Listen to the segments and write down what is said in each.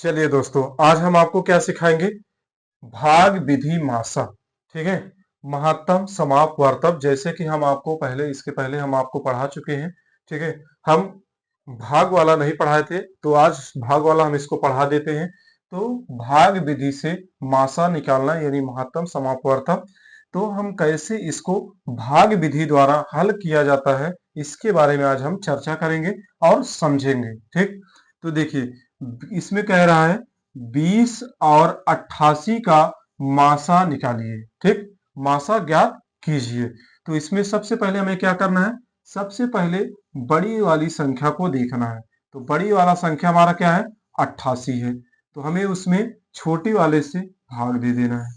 चलिए दोस्तों, आज हम आपको क्या सिखाएंगे। भाग विधि मासा। ठीक है। महत्तम समाप वर्तक, जैसे कि हम आपको पहले इसके पहले हम आपको पढ़ा चुके हैं। ठीक है। हम भाग वाला नहीं पढ़ाए थे, तो आज भाग वाला हम इसको पढ़ा देते हैं। तो भाग विधि से मासा निकालना यानी महत्तम समाप वर्तक, तो हम कैसे इसको भाग विधि द्वारा हल किया जाता है, इसके बारे में आज हम चर्चा करेंगे और समझेंगे। ठीक। तो देखिए, इसमें कह रहा है 20 और 88 का मासा निकालिए। ठीक। मासा ज्ञात कीजिए। तो इसमें सबसे पहले हमें क्या करना है, सबसे पहले बड़ी वाली संख्या को देखना है। तो बड़ी वाला संख्या हमारा क्या है, 88 है। तो हमें उसमें छोटी वाले से भाग दे देना है,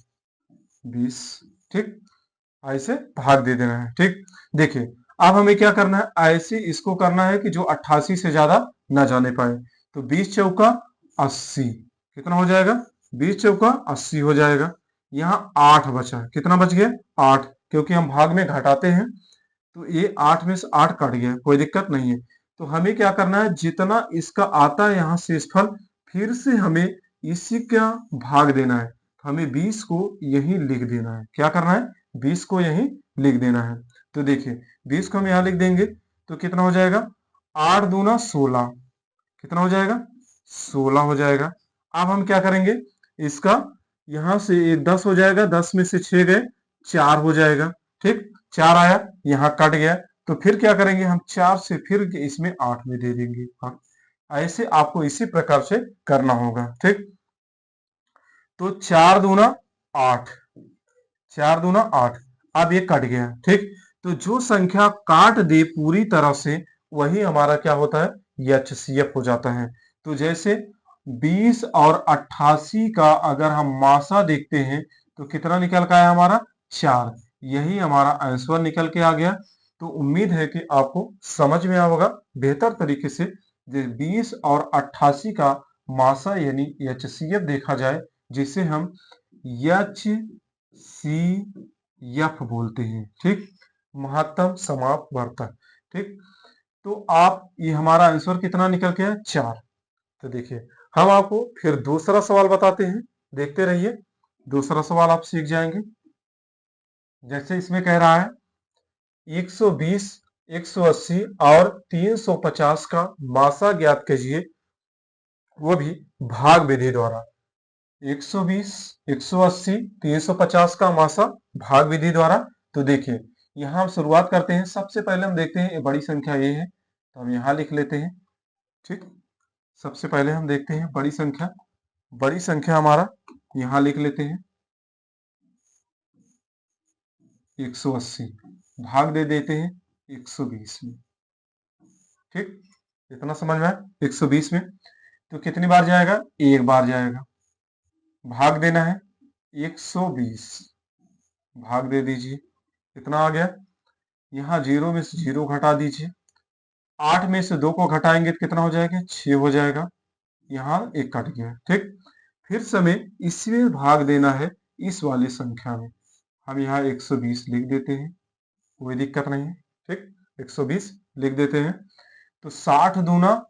20। ठीक। ऐसे भाग दे देना है। ठीक। देखिए, अब हमें क्या करना है, ऐसे इसको करना है कि जो 88 से ज्यादा ना जाने पाए। तो 20 चौका 80, कितना हो जाएगा, 20 चौका 80 हो जाएगा। यहाँ 8 बचा, कितना बच गया, 8, क्योंकि हम भाग में घटाते हैं। तो ये 8 में से 8 कट गया, कोई दिक्कत नहीं है। तो हमें क्या करना है, जितना इसका आता है यहाँ शेषफल, फिर से हमें इसी का भाग देना है। हमें 20 को यही लिख देना है। क्या करना है, 20 को यही लिख देना है। तो देखिए, 20 को हम यहाँ लिख देंगे तो कितना हो जाएगा, 8 दूना 16, कितना हो जाएगा, 16 हो जाएगा। अब हम क्या करेंगे, इसका यहां से 10 हो जाएगा, 10 में से 6 गए, 4 हो जाएगा। ठीक। 4 आया, यहाँ कट गया। तो फिर क्या करेंगे, हम 4 से फिर इसमें 8 में दे देंगे। हाँ, ऐसे आपको इसी प्रकार से करना होगा। ठीक। तो 4 दूना 8, 4 दूना 8। अब ये कट गया। ठीक। तो जो संख्या काट दे पूरी तरह से, वही हमारा क्या होता है, एचसीएफ हो जाता है। तो जैसे 20 और 88 का अगर हम मासा देखते हैं, तो कितना निकल का आया हमारा, 4। यही हमारा आंसर निकल के आ गया। तो उम्मीद है कि आपको समझ में आया होगा बेहतर तरीके से। 20 और 88 का मासा यानी एचसीएफ देखा जाए, जिसे हम एच सी एफ बोलते हैं। ठीक। महत्तम समाप वर्तक। ठीक। तो आप ये हमारा आंसर कितना निकल के आया, 4। तो देखिए, हम आपको फिर दूसरा सवाल बताते हैं, देखते रहिए। दूसरा सवाल आप सीख जाएंगे। जैसे इसमें कह रहा है 120, 180 और 350 का मासा ज्ञात कीजिए, वो भी भाग विधि द्वारा। 120, 180, 350 का मासा भाग विधि द्वारा। तो देखिए, यहाँ हम शुरुआत करते हैं। सबसे पहले हम देखते हैं ये बड़ी संख्या ये है, तो हम यहाँ लिख लेते हैं। ठीक। सबसे पहले हम देखते हैं बड़ी संख्या। बड़ी संख्या हमारा यहाँ लिख लेते हैं 180, भाग दे देते हैं 120 में। ठीक। इतना समझ में आया, 120 में। तो कितनी बार जाएगा, एक बार जाएगा। भाग देना है 120, भाग दे दीजिए। कितना आ गया, यहाँ 0 में से 0 घटा दीजिए। 8 में से 2 को घटाएंगे तो कितना हो जाएगा, 6 हो जाएगा। यहाँ एक कट गया। ठीक। फिर से हमें इसमें भाग देना है इस वाली संख्या में। हम यहाँ 120 लिख देते हैं, कोई दिक्कत नहीं है। ठीक। 120 लिख देते हैं। तो 60 दूना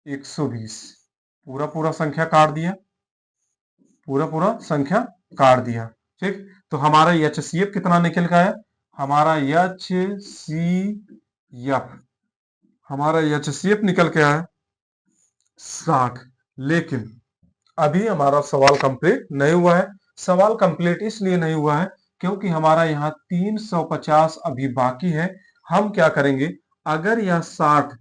120, पूरा पूरा संख्या काट दिया, पूरा पूरा संख्या काट दिया। ठीक। तो हमारा एचसीएफ कितना निकल का है, हमारा एचसीएफ, हमारा एचसीएफ निकल के आया 60। लेकिन अभी हमारा सवाल कंप्लीट नहीं हुआ है। सवाल कंप्लीट इसलिए नहीं हुआ है क्योंकि हमारा यहाँ 350 अभी बाकी है। हम क्या करेंगे, अगर यह 60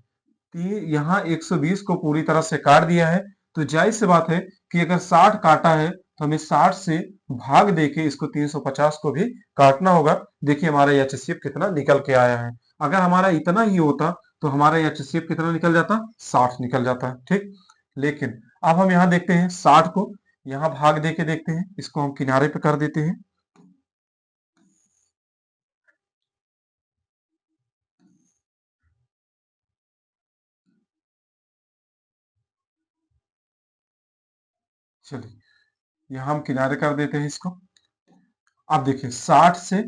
यहाँ 120 को पूरी तरह से काट दिया है, तो जाहिर सी बात है कि अगर 60 काटा है तो हमें 60 से भाग देके इसको 350 को भी काटना होगा। देखिए हमारा एचसीएफ कितना निकल के आया है। अगर हमारा इतना ही होता तो हमारा एचसीएफ कितना निकल जाता, 60 निकल जाता। ठीक। लेकिन अब हम यहाँ देखते हैं 60 को यहाँ भाग देके देखते हैं, इसको हम किनारे पे कर देते हैं। चलिए, यहाँ हम किनारे कर देते हैं इसको। अब देखिए 60 से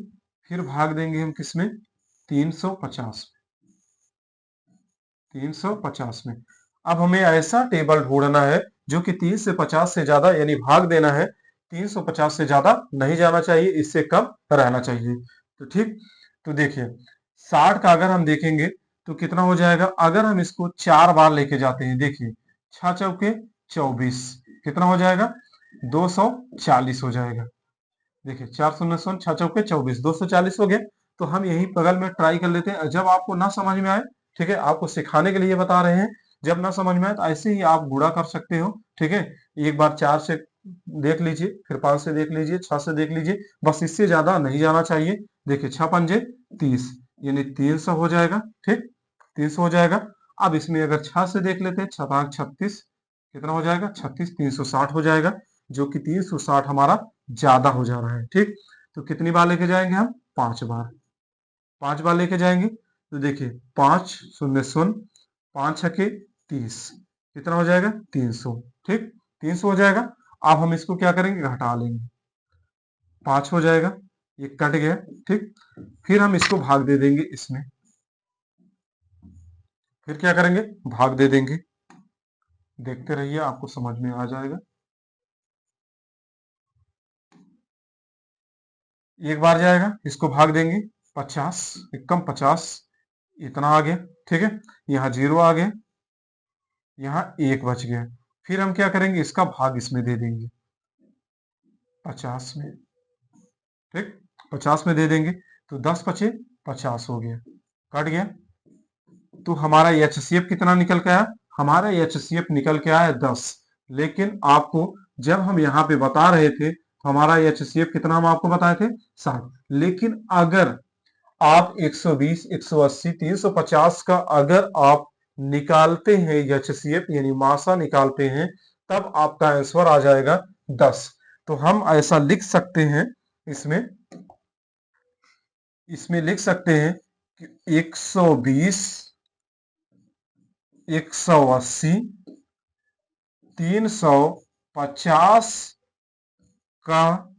फिर भाग देंगे हम किसमें, 350 में, 350 में। अब हमें ऐसा टेबल ढूंढना है जो कि 350 से ज्यादा यानी भाग देना है, 350 से ज्यादा नहीं जाना चाहिए, इससे कम रहना चाहिए। तो ठीक, तो देखिए 60 का अगर हम देखेंगे तो कितना हो जाएगा, अगर हम इसको 4 बार लेके जाते हैं, देखिए 6 चौके 24, कितना हो जाएगा 240 हो जाएगा। देखिए 4 शून्य 6 चौके 24, 240 हो गया। तो हम यही बगल में ट्राई कर लेते हैं, जब आपको ना समझ में आए, ठीक है, आपको सिखाने के लिए बता रहे हैं, जब ना समझ में आए तो ऐसे ही आप गुणा कर सकते हो, ठीक है। एक बार 4 से देख लीजिए, फिर 5 से देख लीजिए, 6 से देख लीजिए, बस इससे ज्यादा नहीं जाना चाहिए। देखिए 6 पंजे 30 यानी 300 हो जाएगा, ठीक, 300 हो जाएगा। अब इसमें अगर 6 से देख लेते हैं, 6 पाँच 36, कितना हो जाएगा 36, 360 हो जाएगा, जो कि 360 हमारा ज्यादा हो जा रहा है, ठीक। तो कितनी बार लेके जाएंगे हम, 5 बार, 5 बार लेके जाएंगे। तो देखिए 5 शून्य 5 छके 30, कितना हो जाएगा 300, ठीक, 300 हो जाएगा। अब हम इसको क्या करेंगे, घटा लेंगे, 5 हो जाएगा, ये कट गया, ठीक। फिर हम इसको भाग दे देंगे इसमें, फिर क्या करेंगे, भाग दे देंगे। देखते रहिए, आपको समझ में आ जाएगा। एक बार जाएगा, इसको भाग देंगे, 50 एकम 50, इतना आ गया, ठीक है। यहाँ 0 आ गया, यहाँ 1 बच गया। फिर हम क्या करेंगे, इसका भाग इसमें दे देंगे 50 में, ठीक, 50 में दे देंगे। तो 10 पचे 50 हो गया, कट गया। तो हमारा एचसीएफ कितना निकल के आया, हमारा एचसीएफ निकल के आया 10। लेकिन आपको जब हम यहाँ पे बता रहे थे तो हमारा एचसीएफ कितना हम आपको बताए थे 60। लेकिन अगर आप 120, 180, 350 का अगर आप निकालते हैं एचसीएफ यानी मासा निकालते हैं, तब आपका आंसर आ जाएगा 10। तो हम ऐसा लिख सकते हैं, इसमें इसमें लिख सकते हैं कि 120, 180, 350 का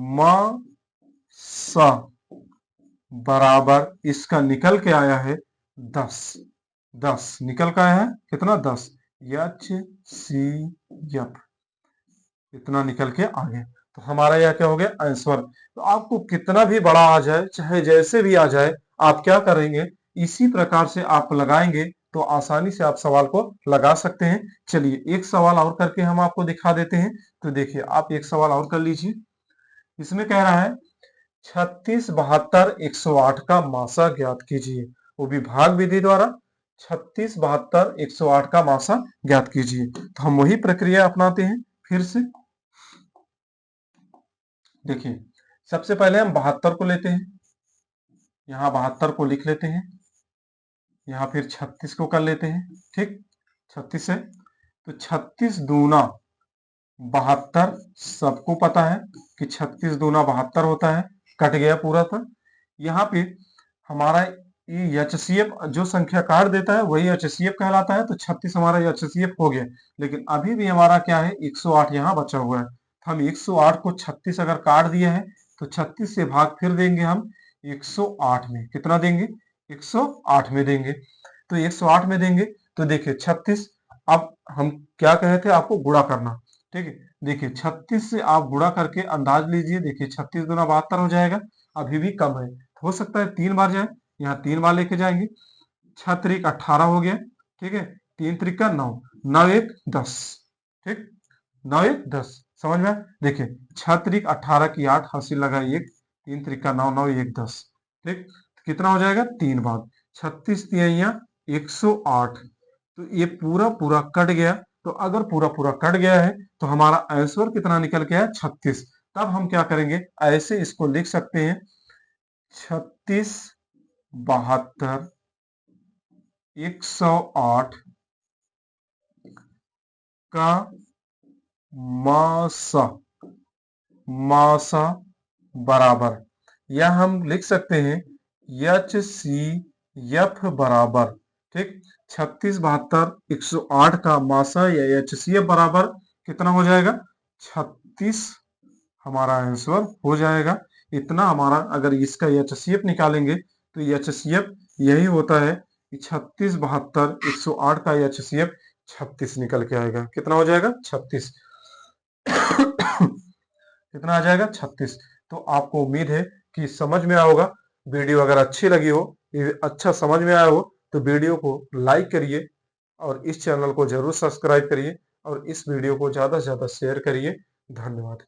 मासा बराबर इसका निकल के आया है 10। 10 निकल के आया है, कितना 10, एच सी एफ, इतना निकल के आ गया। तो हमारा यह क्या हो गया, आंसर। तो आपको कितना भी बड़ा आ जाए, चाहे जैसे भी आ जाए, आप क्या करेंगे, इसी प्रकार से आप लगाएंगे तो आसानी से आप सवाल को लगा सकते हैं। चलिए एक सवाल और करके हम आपको दिखा देते हैं। तो देखिए आप एक सवाल और कर लीजिए। इसमें कह रहा है 36, 72, 108 का मासा ज्ञात कीजिए, वो भी भाग विधि द्वारा। 36, 72, 108 का मासा ज्ञात कीजिए। तो हम वही प्रक्रिया अपनाते हैं फिर से। देखिए सबसे पहले हम 72 को लेते हैं, यहाँ 72 को लिख लेते हैं, यहाँ फिर 36 को कर लेते हैं, ठीक, 36 है। तो 36 दूना 72, सबको पता है कि 36 दूना 72 होता है, कट गया पूरा था। यहाँ पे हमारा ये एचसीएफ जो संख्या काट देता है वही एचसीएफ कहलाता है। तो 36 हमारा एचसीएफ हो गया। लेकिन अभी भी हमारा क्या है, 108 यहाँ बचा हुआ है। तो हम 108 को 36 अगर काट दिया है तो 36 से भाग फिर देंगे हम 108 में, कितना देंगे 108 में देंगे। तो 108 में देंगे तो देखिए 36, अब हम क्या कहे थे आपको गुणा करना, ठीक है। देखिए 36 से आप गुणा करके अंदाज लीजिए, देखिए 36 दूना 72 हो जाएगा, अभी भी कम है, हो सकता है 3 बार जाए, यहाँ 3 बार लेके जाएंगे। 6 त्रिक 18 हो गया, ठीक है, 3 त्रिक का 9, 9 एक 10, ठीक, 9 एक 10, समझ में आया? देखिए 6 त्रिक 18 की 8, हासिल लगा 1, 3 त्रिक का 9, 9 एक 10, ठीक, तो कितना हो जाएगा 3 बार, 36 तिहाइयां 108। तो ये पूरा पूरा कट गया। तो अगर पूरा पूरा कट गया है तो हमारा आंसर कितना निकल के आया 36। तब हम क्या करेंगे, ऐसे इसको लिख सकते हैं 36, 72, 108 का मासा मासा बराबर, या हम लिख सकते हैं एच सी एफ बराबर, ठीक, 36, 72, 108 का मासा या एच सी एफ बराबर कितना हो जाएगा 36, हमारा आंसर हो जाएगा इतना। हमारा अगर इसका एच सी एफ निकालेंगे तो एच सी एफ यही होता है कि 36, 72, 108 का एच सी एफ 36 निकल के आएगा। कितना हो जाएगा? 36। कितना आ जाएगा? 36। तो आपको उम्मीद है कि समझ में आया होगा। वीडियो अगर अच्छी लगी हो, ये अच्छा समझ में आया हो, तो वीडियो को लाइक करिए और इस चैनल को जरूर सब्सक्राइब करिए और इस वीडियो को ज्यादा से ज्यादा शेयर करिए। धन्यवाद।